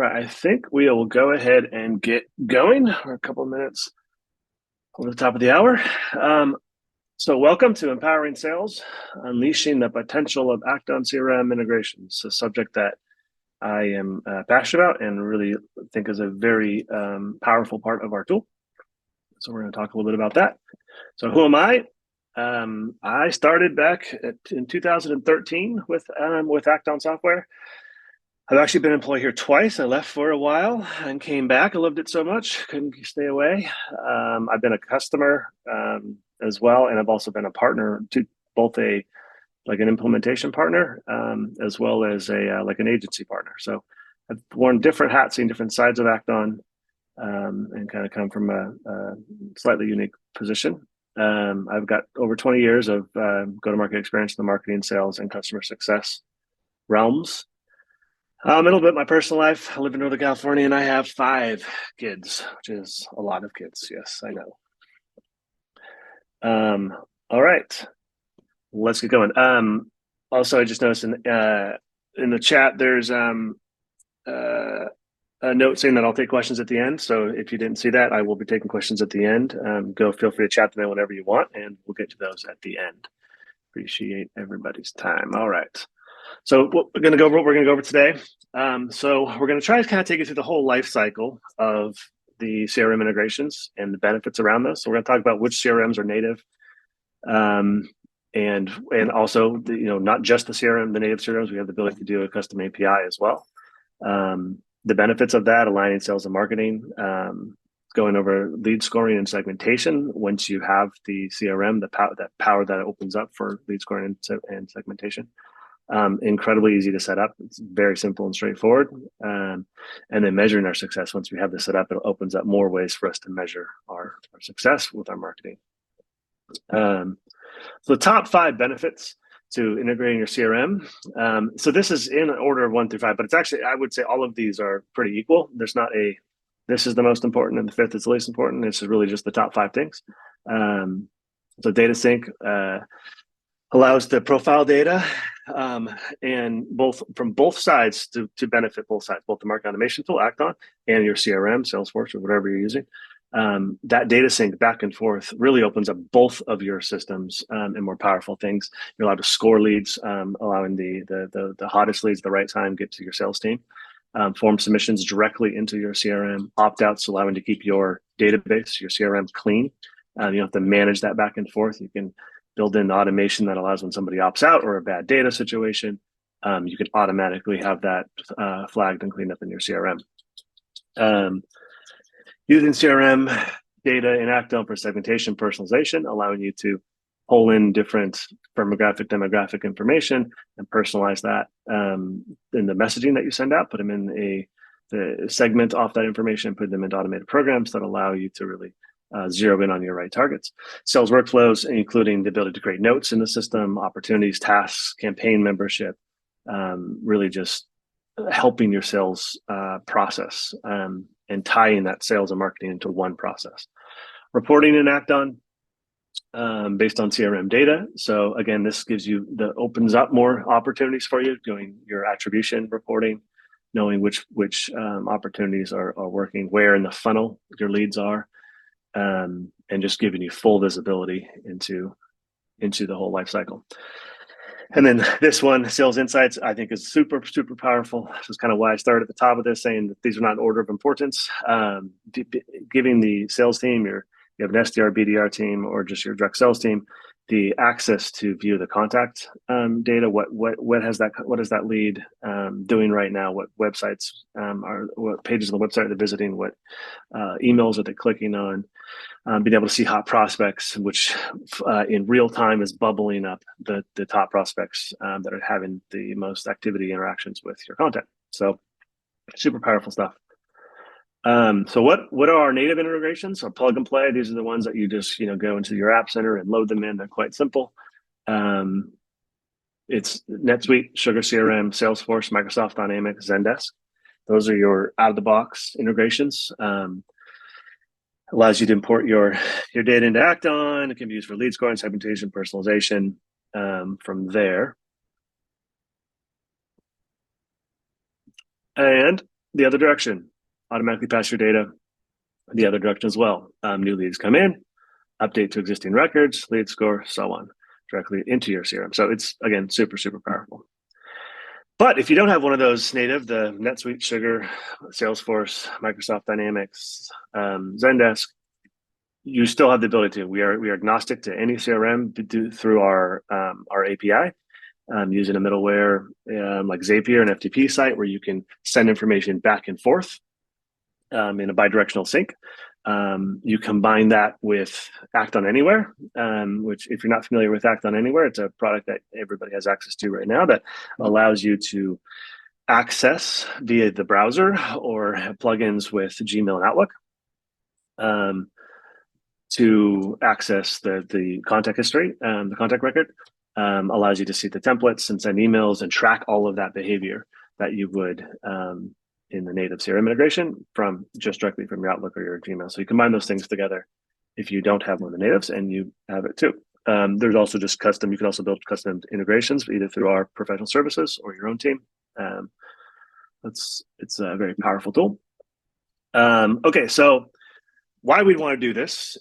right, I think we will go ahead and get going. We're a couple of minutes over the top of the hour. So welcome to Empowering Sales, Unleashing the Potential of Act-On CRM Integrations, a subject that I am passionate about and really think is a very powerful part of our tool. So we're going to talk a little bit about that. So who am I? I started back in 2013 with Act-On software. I've actually been employed here twice. I left for a while and came back. I loved it so much, couldn't stay away. I've been a customer as well, and I've also been a partner to both an implementation partner as well as an agency partner. So I've worn different hats, seen different sides of Act-On, and kind of come from a slightly unique position. I've got over 20 years of go-to-market experience in the marketing, sales, and customer success realms. A little bit my personal life. I live in Northern California and I have 5 kids, which is a lot of kids. Yes, I know. All right, let's get going. Also, I just noticed in the chat, there's a note saying that I'll take questions at the end. So if you didn't see that, I will be taking questions at the end. Feel free to chat to me whenever you want, and we'll get to those at the end. Appreciate everybody's time. All right. So what we're going to go over today. So we're going to try to kind of take you through the whole life cycle of the CRM integrations and the benefits around those. So we're going to talk about which CRMs are native, and also not just the CRM, the native CRMs. We have the ability to do a custom API as well. The benefits of that: aligning sales and marketing, going over lead scoring and segmentation. Once you have the CRM, that power that opens up for lead scoring and segmentation. Incredibly easy to set up. It's very simple and straightforward. And then measuring our success. Once we have this set up, it opens up more ways for us to measure our success with our marketing. So the top 5 benefits to integrating your CRM. So this is in order of 1 through 5, but it's actually, I would say all of these are pretty equal. There's not this is the most important and the 5th is the least important. This is really just the top 5 things. So data sync allows the profile data and from both sides to benefit both sides, both the market automation tool, Act-On, and your CRM, Salesforce, or whatever you're using. That data sync back and forth really opens up both of your systems and more powerful things. You're allowed to score leads, allowing the hottest leads at the right time get to your sales team. Form submissions directly into your CRM, opt-outs allowing to keep your database, your CRM clean. You don't have to manage that back and forth. You can build in automation that allows when somebody opts out or a bad data situation, you can automatically have that flagged and cleaned up in your CRM. Using CRM data in Act-On for segmentation, personalization, allowing you to pull in different demographic information and personalize that in the messaging that you send out, put them in the segment off that information, put them into automated programs that allow you to really zero in on your right targets. Sales workflows, including the ability to create notes in the system, opportunities, tasks, campaign membership, really just helping your sales process and tying that sales and marketing into one process. Reporting in Act-On based on CRM data. So again, this opens up more opportunities for you, doing your attribution reporting, knowing which opportunities are working, where in the funnel your leads are. And just giving you full visibility into the whole life cycle. And then this one, Sales Insights, I think is super, super powerful. This is kind of why I started at the top of this, saying that these are not in order of importance. Giving the sales team, you have an SDR, BDR team, or just your direct sales team, the access to view the contact data. What is that lead doing right now? What websites what pages on the website are they visiting? What emails are they clicking on? Being able to see hot prospects, which in real time is bubbling up the top prospects that are having the most activity interactions with your content. So super powerful stuff. So what are our native integrations? So plug and play. These are the ones that you just go into your app center and load them in. They're quite simple. It's NetSuite, Sugar CRM, Salesforce, Microsoft Dynamics, Zendesk. Those are your out of the box integrations. Allows you to import your data into Act-On. It can be used for lead scoring, segmentation, personalization from there. And the other direction, automatically pass your data the other direction as well. New leads come in, update to existing records, lead score, so on, directly into your CRM. So it's, again, super, super powerful. But if you don't have one of those native, the NetSuite, Sugar, Salesforce, Microsoft Dynamics, Zendesk, you still have the ability to. We are agnostic to any CRM through our API, using a middleware like Zapier and FTP site where you can send information back and forth in a bidirectional sync. You combine that with Act on Anywhere, which, if you're not familiar with Act on Anywhere, it's a product that everybody has access to right now that allows you to access via the browser or plugins with Gmail and Outlook to access the contact history, the contact record. Allows you to see the templates and send emails and track all of that behavior that you would in the native CRM integration from just directly from your Outlook or your Gmail. So you combine those things together if you don't have one of the natives, and you have it too. There's also just custom, you can also build custom integrations either through our professional services or your own team. It's a very powerful tool. Okay, so why we'd want to do this,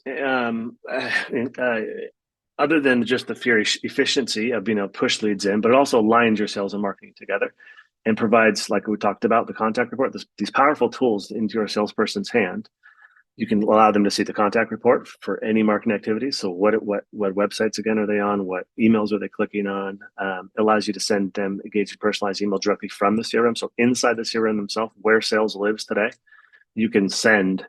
other than just the pure efficiency of being able to push leads in, but it also aligns your sales and marketing together and provides, like we talked about, the contact report, these powerful tools into your salesperson's hand. You can allow them to see the contact report for any marketing activity. So what websites, again, are they on? What emails are they clicking on? It allows you to send them engaged personalized email directly from the CRM. So inside the CRM themselves, where sales lives today, you can send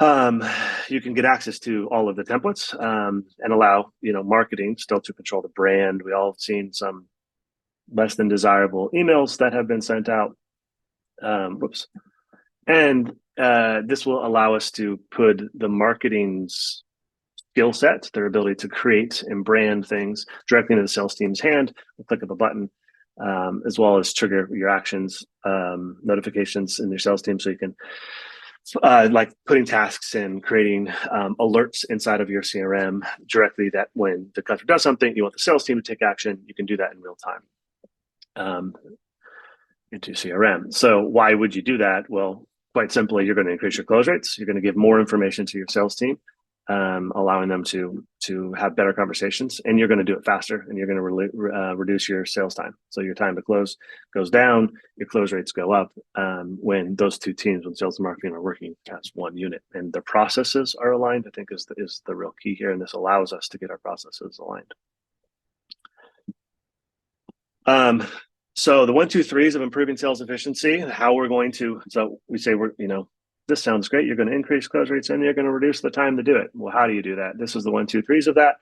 you can get access to all of the templates and allow marketing still to control the brand. We all have seen some less than desirable emails that have been sent out. And this will allow us to put the marketing's skill set, their ability to create and brand things, directly into the sales team's hand, a click of a button, as well as trigger your actions, notifications in your sales team, so you can like putting tasks and creating alerts inside of your CRM directly, that when the customer does something, you want the sales team to take action, you can do that in real time into CRM. So why would you do that? Well, quite simply, you're going to increase your close rates. You're going to give more information to your sales team, allowing them to have better conversations, and you're going to do it faster, and you're going to reduce your sales time. So your time to close goes down, your close rates go up when those two teams, when sales and marketing, are working as one unit, and their processes are aligned. I think is the real key here, and this allows us to get our processes aligned. So the 1, 2, 3s of improving sales efficiency, how we're going to, so we say this sounds great. You're going to increase close rates and you're going to reduce the time to do it. Well, how do you do that? This is the 1, 2, 3s of that.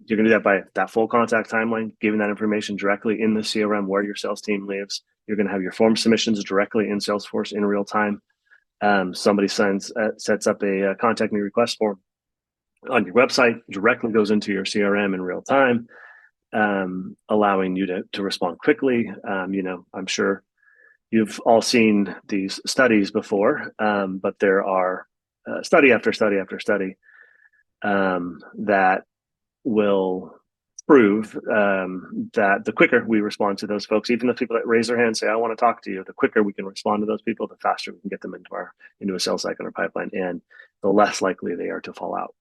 You're going to do that by that full contact timeline, giving that information directly in the CRM where your sales team lives. You're going to have your form submissions directly in Salesforce in real time. Somebody sets up a contact me request form on your website, directly goes into your CRM in real time, allowing you to respond quickly. I'm sure you've all seen these studies before, but there are study after study after study that will prove that the quicker we respond to those folks, even the people that raise their hand and say, I want to talk to you, the quicker we can respond to those people, the faster we can get them into a sales cycle or pipeline, and the less likely they are to fall out.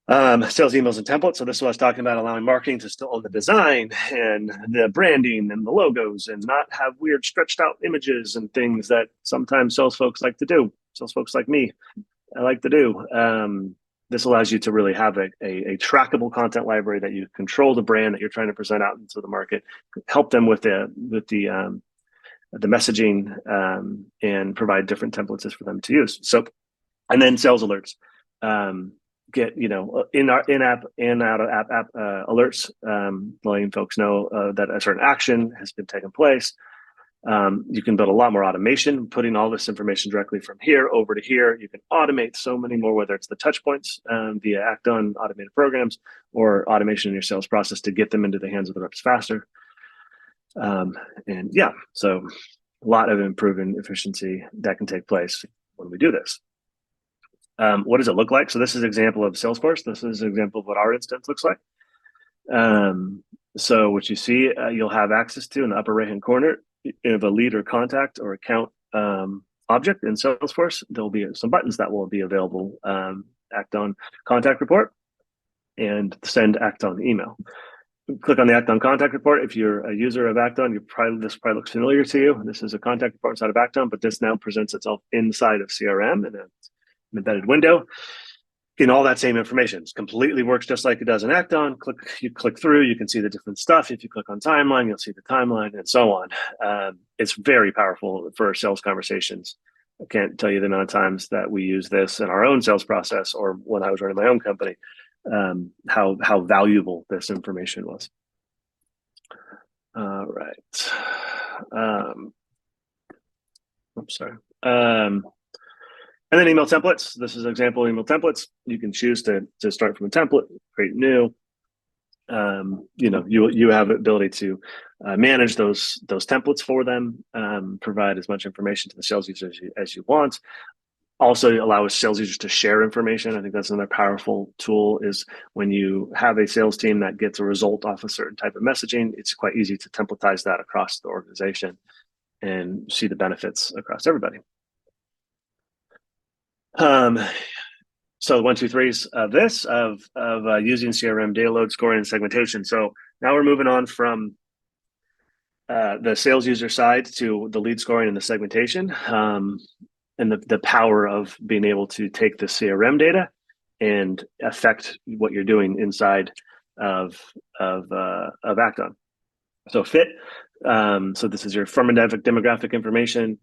Sales emails and templates. So this is what I was talking about, allowing marketing to still own the design and the branding and the logos, and not have weird stretched out images and things that sometimes sales folks like to do. Sales folks like me, I like to do. This allows you to really have a trackable content library that you control the brand that you're trying to present out into the market, help them with the messaging, and provide different templates for them to use. So, and then sales alerts. Get in-app and out-of-app alerts, letting folks know that a certain action has been taken place. You can build a lot more automation, putting all this information directly from here over to here. You can automate so many more, whether it's the touch points via Act On automated programs, or automation in your sales process to get them into the hands of the reps faster. So a lot of improving efficiency that can take place when we do this. What does it look like? So this is an example of Salesforce. This is an example of what our instance looks like. So what you see, you'll have access to in the upper right-hand corner of a lead or contact or account object in Salesforce, there'll be some buttons that will be available. Act on contact report and send Act on email. Click on the Act on contact report. If you're a user of Act on, this probably looks familiar to you. This is a contact report inside of Act on, but this now presents itself inside of CRM in an embedded window. In all that same information, it completely works just like it does in Act on. You click through, you can see the different stuff. If you click on timeline, you'll see the timeline and so on. It's very powerful for sales conversations. I can't tell you the amount of times that we use this in our own sales process or when I was running my own company, how valuable this information was. All right. Oops, sorry. And then email templates. This is an example of email templates. You can choose to start from a template, create new. You have the ability to manage those templates for them, provide as much information to the sales users as you want. Also allow sales users to share information. I think that's another powerful tool is when you have a sales team that gets a result off a certain type of messaging, it's quite easy to templatize that across the organization and see the benefits across everybody. So 1, 2, 3s of this of using CRM data load scoring and segmentation. So now we're moving on from the sales user side to the lead scoring and the segmentation, and the power of being able to take the CRM data and affect what you're doing inside of Acton. So fit. So this is your demographic information,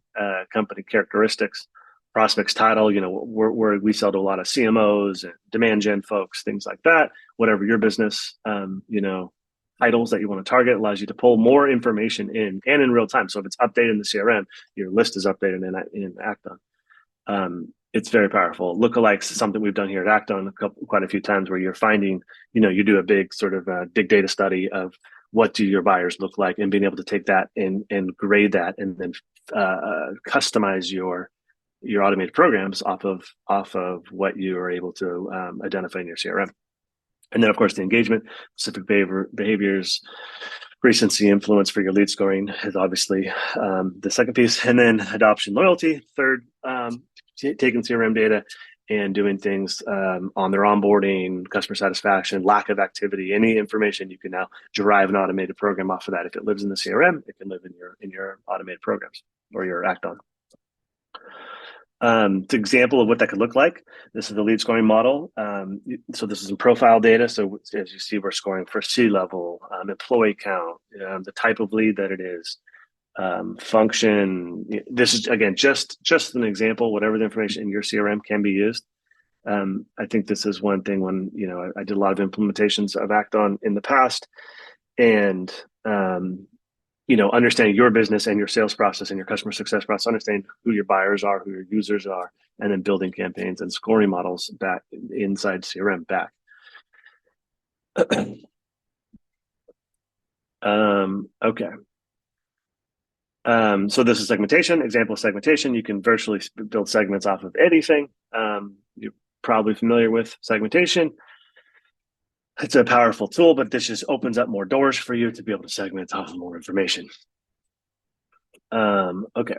company characteristics, prospects title. We sell to a lot of CMOs and demand gen folks, things like that. Whatever your business, titles that you want to target allows you to pull more information in and in real time. So if it's updated in the CRM, your list is updated in Acton. It's very powerful. Lookalikes is something we've done here at Acton quite a few times where you're finding, you do a big sort of big data study of what do your buyers look like and being able to take that and grade that and then customize your automated programs off of what you are able to identify in your CRM. And then, of course, the engagement, specific behaviors, recency, influence for your lead scoring is obviously the second piece. And then adoption, loyalty, third, taking CRM data and doing things on their onboarding, customer satisfaction, lack of activity, any information you can now derive an automated program off of that. If it lives in the CRM, it can live in your automated programs or your Acton. It's an example of what that could look like. This is the lead scoring model. So this is in profile data. So as you see, we're scoring for C-level, employee count, the type of lead that it is, function. This is, again, just an example. Whatever the information in your CRM can be used. I think this is one thing when, I did a lot of implementations of Acton in the past, and understanding your business and your sales process and your customer success process, understanding who your buyers are, who your users are, and then building campaigns and scoring models back inside CRM back. Okay. So this is segmentation, example of segmentation. You can virtually build segments off of anything. You're probably familiar with segmentation. It's a powerful tool, but this just opens up more doors for you to be able to segment off of more information. Okay.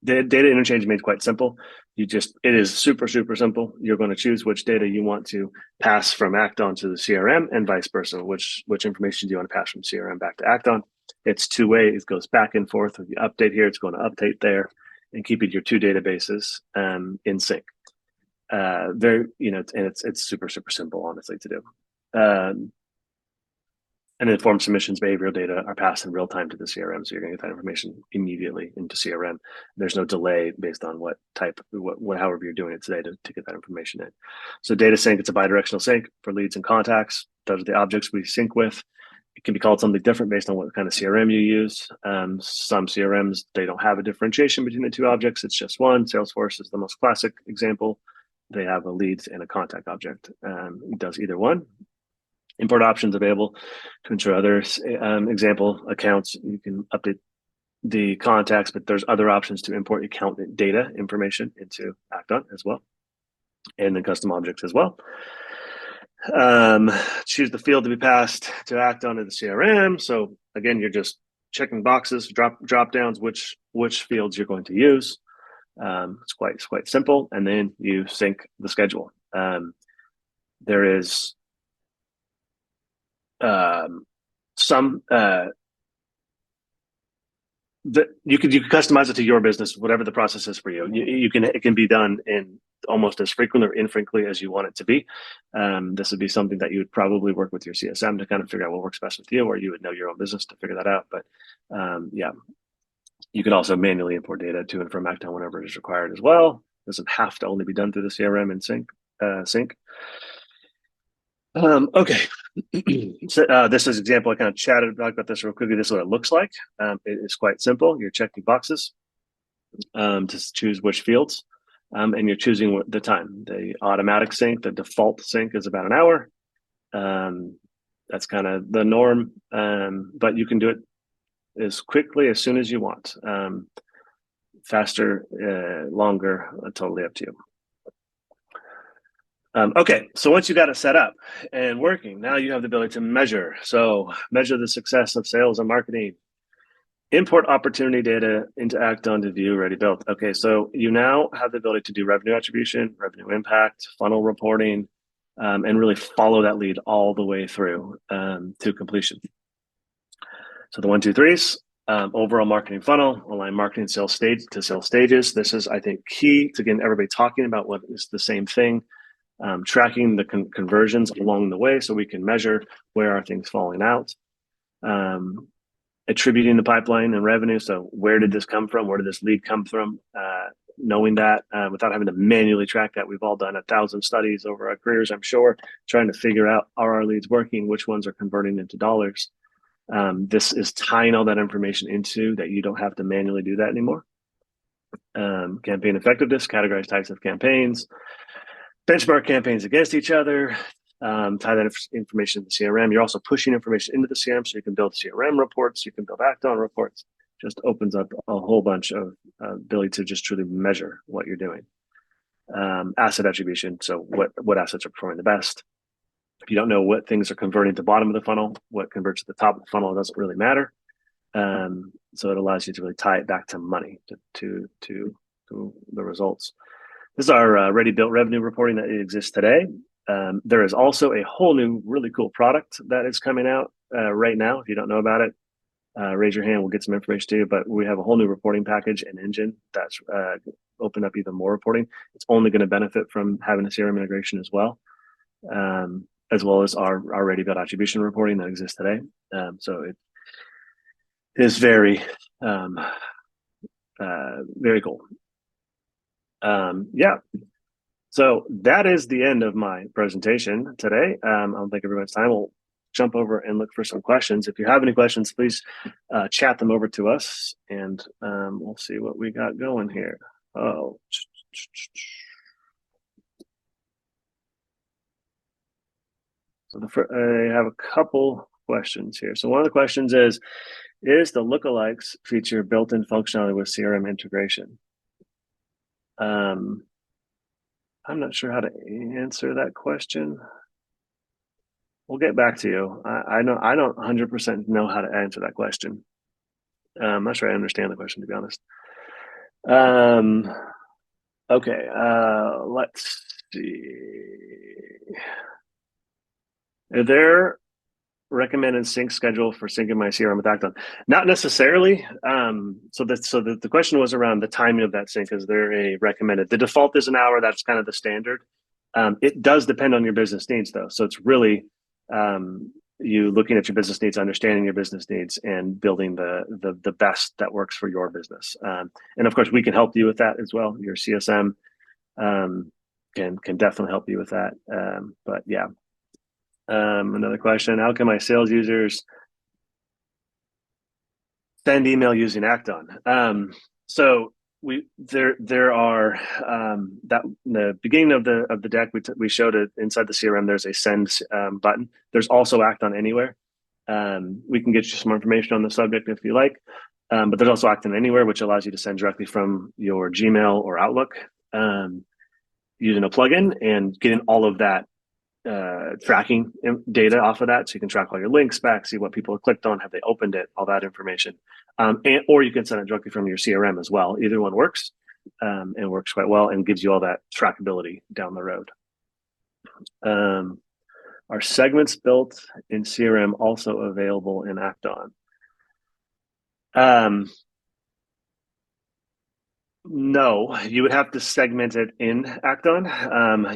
The data interchange is made quite simple. It is super, super simple. You're going to choose which data you want to pass from Acton to the CRM and vice versa. Which information do you want to pass from CRM back to Acton? It's two-way. It goes back and forth. If you update here, it's going to update there, and keeping your two databases in sync. And it's super, super simple, honestly, to do. And then form submissions, behavioral data are passed in real time to the CRM. So you're going to get that information immediately into CRM. There's no delay based on however you're doing it today to get that information in. So data sync, it's a bidirectional sync for leads and contacts. Those are the objects we sync with. It can be called something different based on what kind of CRM you use. Some CRMs, they don't have a differentiation between the two objects. It's just one. Salesforce is the most classic example. They have a leads and a contact object. It does either one. Import options available to ensure other example accounts. You can update the contacts, but there's other options to import account data information into Acton as well, and then custom objects as well. Choose the field to be passed to Acton to the CRM. So again, you're just checking boxes, drop downs, which fields you're going to use. It's quite simple, and then you sync the schedule. There is some that you could customize it to your business, whatever the process is for you. It can be done in almost as frequently or infrequently as you want it to be. This would be something that you would probably work with your CSM to kind of figure out what works best with you, or you would know your own business to figure that out. But yeah, you can also manually import data to and from Acton whenever it is required as well. It doesn't have to only be done through the CRM and sync. Okay. So, this is an example. I kind of chatted about this real quickly. This is what it looks like. It is quite simple. You're checking boxes to choose which fields, and you're choosing the time. The automatic sync, the default sync is about an hour. That's kind of the norm, but you can do it as quickly as soon as you want. Faster, longer, totally up to you. Okay, so once you got it set up and working, now you have the ability to measure. So measure the success of sales and marketing. Import opportunity data into Acton to view ready built. Okay, so you now have the ability to do revenue attribution, revenue impact, funnel reporting, and really follow that lead all the way through to completion. So the 1, 2, 3s, overall marketing funnel, align marketing sales stage to sales stages. This is, I think, key to getting everybody talking about what is the same thing. Tracking the conversions along the way so we can measure where are things falling out. Attributing the pipeline and revenue. So where did this come from? Where did this lead come from? Knowing that without having to manually track that. We've all done 1,000 studies over our careers, I'm sure, trying to figure out, are our leads working? Which ones are converting into dollars? This is tying all that information into that you don't have to manually do that anymore. Campaign effectiveness, categorize types of campaigns, benchmark campaigns against each other, tie that information to the CRM. You're also pushing information into the CRM so you can build CRM reports, you can build Acton reports. Just opens up a whole bunch of ability to just truly measure what you're doing. Asset attribution, so what assets are performing the best. If you don't know what things are converting to the bottom of the funnel, what converts to the top of the funnel, it doesn't really matter. So it allows you to really tie it back to money, to the results. This is our ready-built revenue reporting that exists today. There is also a whole new, really cool product that is coming out right now. If you don't know about it, raise your hand. We'll get some information to you. But we have a whole new reporting package and engine that's opened up even more reporting. It's only going to benefit from having a CRM integration as well as our ready-built attribution reporting that exists today. So it is very, very cool. Yeah. So that is the end of my presentation today. I don't think everyone's time. We'll jump over and look for some questions. If you have any questions, please chat them over to us, and we'll see what we got going here. Oh. So I have a couple questions here. So one of the questions is the lookalikes feature built-in functionality with CRM integration? I'm not sure how to answer that question. We'll get back to you. I don't 100% know how to answer that question. I'm not sure I understand the question, to be honest. Okay, let's see. Are there recommended sync schedule for syncing my CRM with Acton? Not necessarily. So the question was around the timing of that sync. Is there a recommended? The default is an hour. That's kind of the standard. It does depend on your business needs, though. So it's really you looking at your business needs, understanding your business needs, and building the best that works for your business. And of course, we can help you with that as well. Your CSM can definitely help you with that. But yeah. Another question: how can my sales users send email using Acton? So there are that in the beginning of the deck we showed it inside the CRM. There's a send button. There's also Acton Anywhere. We can get you some more information on the subject if you like. But there's also Acton Anywhere, which allows you to send directly from your Gmail or Outlook using a plugin and getting all of that tracking data off of that, so you can track all your links back, see what people have clicked on, have they opened it, all that information. Or you can send it directly from your CRM as well. Either one works, and works quite well, and gives you all that trackability down the road. Are segments built in CRM also available in Acton? No, you would have to segment it in Acton.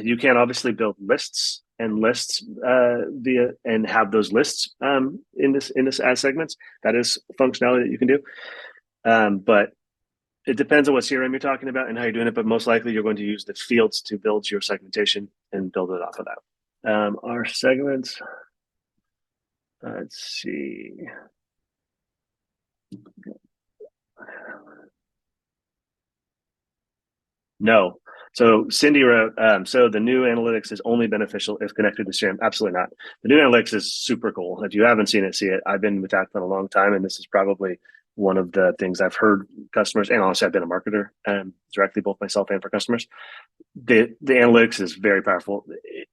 You can obviously build lists and lists via and have those lists in this as segments. That is functionality that you can do. But it depends on what CRM you're talking about and how you're doing it. But most likely, you're going to use the fields to build your segmentation and build it off of that. Our segments. Let's see. No. So Cindy wrote, so the new analytics is only beneficial if connected to CRM. Absolutely not. The new analytics is super cool. If you haven't seen it, see it. I've been with Acton a long time, and this is probably one of the things I've heard customers, and honestly, I've been a marketer directly, both myself and for customers. The analytics is very powerful.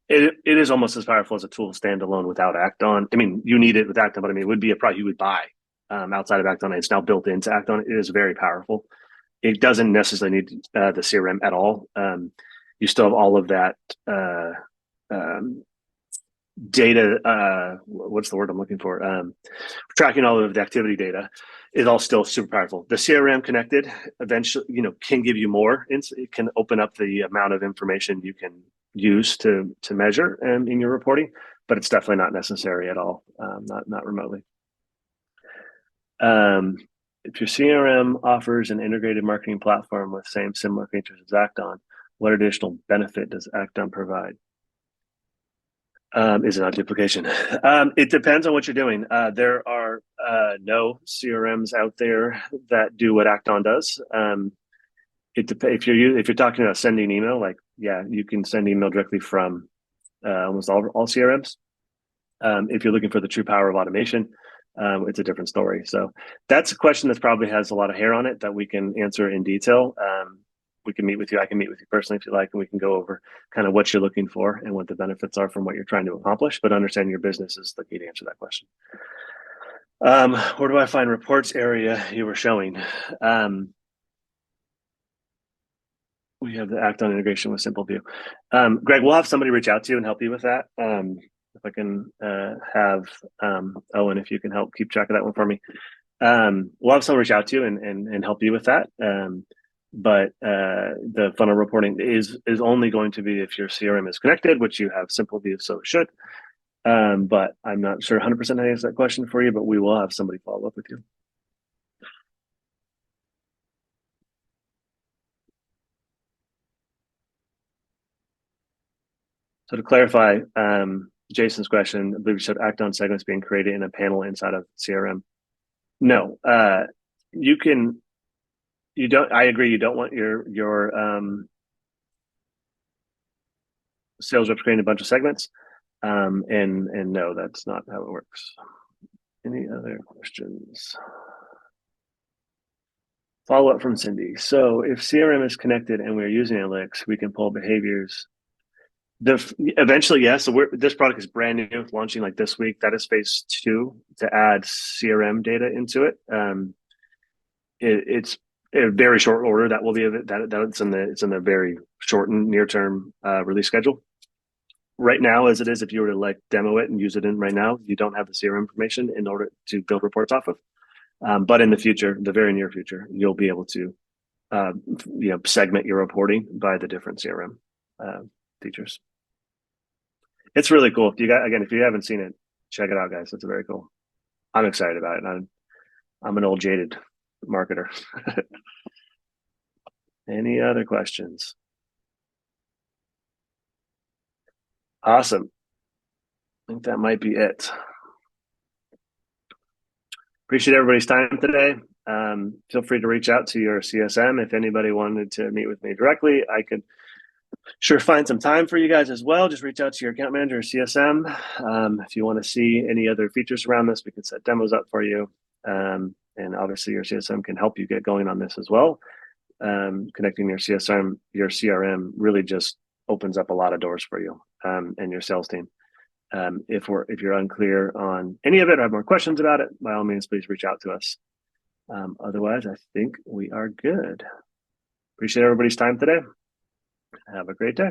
It is almost as powerful as a tool standalone without Acton. I mean, you need it with Acton, but I mean, it would be a product you would buy outside of Acton. It's now built into Acton. It is very powerful. It doesn't necessarily need the CRM at all. You still have all of that data. What's the word I'm looking for? Tracking all of the activity data is all still super powerful. The CRM connected eventually, can give you more. It can open up the amount of information you can use to measure in your reporting, but it's definitely not necessary at all. Not remotely. If your CRM offers an integrated marketing platform with similar features as Acton, what additional benefit does Acton provide? Is it not duplication? It depends on what you're doing. There are no CRMs out there that do what Acton does. If you're talking about sending email, you can send email directly from almost all CRMs. If you're looking for the true power of automation, it's a different story. So that's a question that probably has a lot of hair on it that we can answer in detail. We can meet with you. I can meet with you personally if you like, and we can go over kind of what you're looking for and what the benefits are from what you're trying to accomplish. But understanding your business is the key to answer that question. Where do I find reports area you were showing? We have the Acton integration with Simple View. Greg, we'll have somebody reach out to you and help you with that. If I can have Owen, if you can help keep track of that one for me. We'll have someone reach out to you and help you with that. But the funnel reporting is only going to be if your CRM is connected, which you have Simple View, so it should. But I'm not sure 100% how to answer that question for you, but we will have somebody follow up with you. So to clarify, Jason's question, I believe you said Acton segments being created in a panel inside of CRM. No, you can. You don't. I agree. You don't want your sales reps creating a bunch of segments. And no, that's not how it works. Any other questions? Follow up from Cindy. So if CRM is connected and we're using analytics, we can pull behaviors. Eventually, yes. So this product is brand new, launching like this week. That is phase 2 to add CRM data into it. It's a very short order that will be it's in the very shortened near term release schedule. Right now, as it is, if you were to demo it and use it in right now, you don't have the CRM information in order to build reports off of. But in the future, the very near future, you'll be able to segment your reporting by the different CRM features. It's really cool. If you haven't seen it, check it out, guys. It's very cool. I'm excited about it. I'm an old jaded marketer. Any other questions? Awesome. I think that might be it. Appreciate everybody's time today. Feel free to reach out to your CSM if anybody wanted to meet with me directly. I could sure find some time for you guys as well. Just reach out to your account manager or CSM. If you want to see any other features around this, we can set demos up for you. And obviously your CSM can help you get going on this as well. Connecting your CRM really just opens up a lot of doors for you. and your sales team. If you're unclear on any of it or have more questions about it, by all means, please reach out to us. Otherwise, I think we are good. Appreciate everybody's time today. Have a great day.